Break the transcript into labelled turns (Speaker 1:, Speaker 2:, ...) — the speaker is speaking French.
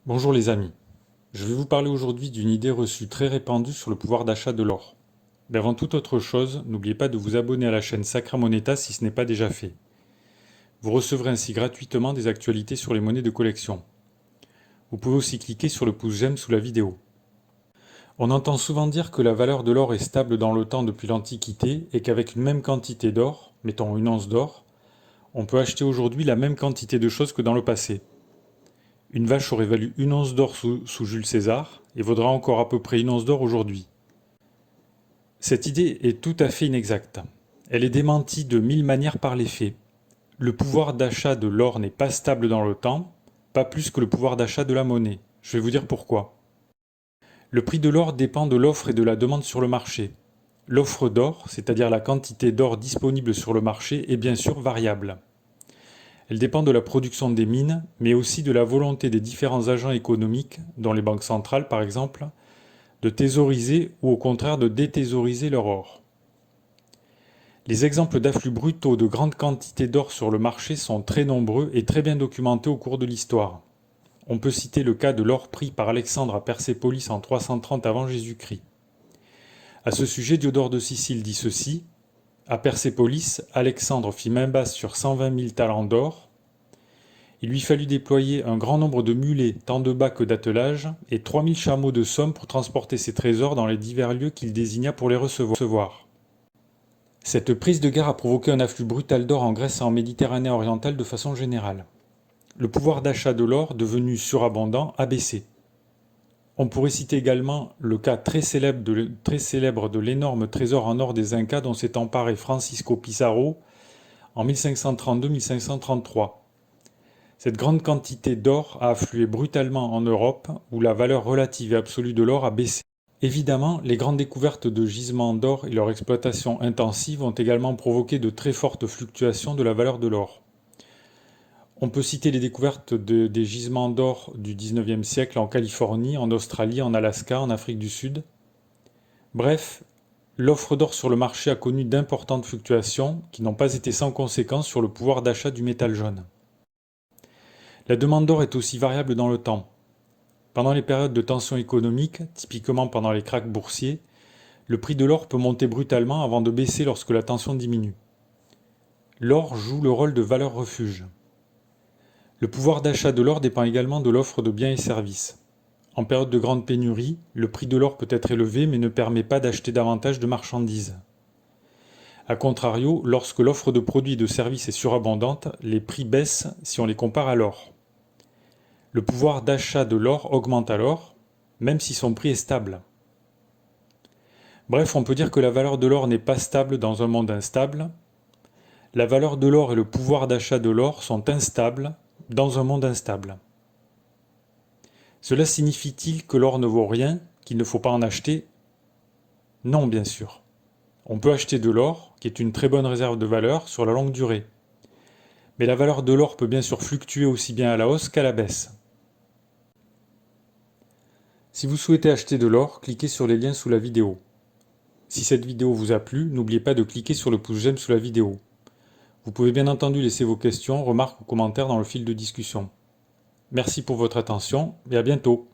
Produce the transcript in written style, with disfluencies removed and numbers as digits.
Speaker 1: Bonjour les amis, je vais vous parler aujourd'hui d'une idée reçue très répandue sur le pouvoir d'achat de l'or. Mais avant toute autre chose, n'oubliez pas de vous abonner à la chaîne Sacra Moneta si ce n'est pas déjà fait. Vous recevrez ainsi gratuitement des actualités sur les monnaies de collection. Vous pouvez aussi cliquer sur le pouce j'aime sous la vidéo. On entend souvent dire que la valeur de l'or est stable dans le temps depuis l'Antiquité et qu'avec une même quantité d'or, mettons une once d'or, on peut acheter aujourd'hui la même quantité de choses que dans le passé. Une vache aurait valu une once d'or sous Jules César et vaudra encore à peu près une once d'or aujourd'hui. Cette idée est tout à fait inexacte. Elle est démentie de mille manières par les faits. Le pouvoir d'achat de l'or n'est pas stable dans le temps, pas plus que le pouvoir d'achat de la monnaie. Je vais vous dire pourquoi. Le prix de l'or dépend de l'offre et de la demande sur le marché. L'offre d'or, c'est-à-dire la quantité d'or disponible sur le marché, est bien sûr variable. Elle dépend de la production des mines, mais aussi de la volonté des différents agents économiques, dont les banques centrales par exemple, de thésauriser ou au contraire de déthésauriser leur or. Les exemples d'afflux brutaux de grandes quantités d'or sur le marché sont très nombreux et très bien documentés au cours de l'histoire. On peut citer le cas de l'or pris par Alexandre à Persépolis en 330 avant Jésus-Christ. À ce sujet, Diodore de Sicile dit ceci: à Persépolis, Alexandre fit main basse sur 120 000 talents d'or. Il lui fallut déployer un grand nombre de mulets, tant de bas que d'attelages, et 3000 chameaux de somme pour transporter ses trésors dans les divers lieux qu'il désigna pour les recevoir. Cette prise de guerre a provoqué un afflux brutal d'or en Grèce et en Méditerranée orientale de façon générale. Le pouvoir d'achat de l'or, devenu surabondant, a baissé. On pourrait citer également le cas très célèbre de l'énorme trésor en or des Incas dont s'est emparé Francisco Pizarro en 1532-1533. Cette grande quantité d'or a afflué brutalement en Europe, où la valeur relative et absolue de l'or a baissé. Évidemment, les grandes découvertes de gisements d'or et leur exploitation intensive ont également provoqué de très fortes fluctuations de la valeur de l'or. On peut citer les découvertes des gisements d'or du XIXe siècle en Californie, en Australie, en Alaska, en Afrique du Sud. Bref, l'offre d'or sur le marché a connu d'importantes fluctuations qui n'ont pas été sans conséquence sur le pouvoir d'achat du métal jaune. La demande d'or est aussi variable dans le temps. Pendant les périodes de tension économique, typiquement pendant les krachs boursiers, le prix de l'or peut monter brutalement avant de baisser lorsque la tension diminue. L'or joue le rôle de valeur refuge. Le pouvoir d'achat de l'or dépend également de l'offre de biens et services. En période de grande pénurie, le prix de l'or peut être élevé mais ne permet pas d'acheter davantage de marchandises. A contrario, lorsque l'offre de produits et de services est surabondante, les prix baissent si on les compare à l'or. Le pouvoir d'achat de l'or augmente alors, même si son prix est stable. Bref, on peut dire que la valeur de l'or n'est pas stable dans un monde instable. La valeur de l'or et le pouvoir d'achat de l'or sont instables dans un monde instable. Cela signifie-t-il que l'or ne vaut rien, qu'il ne faut pas en acheter? Non, bien sûr. On peut acheter de l'or, qui est une très bonne réserve de valeur, sur la longue durée. Mais la valeur de l'or peut bien sûr fluctuer aussi bien à la hausse qu'à la baisse. Si vous souhaitez acheter de l'or, cliquez sur les liens sous la vidéo. Si cette vidéo vous a plu, n'oubliez pas de cliquer sur le pouce j'aime sous la vidéo. Vous pouvez bien entendu laisser vos questions, remarques ou commentaires dans le fil de discussion. Merci pour votre attention et à bientôt.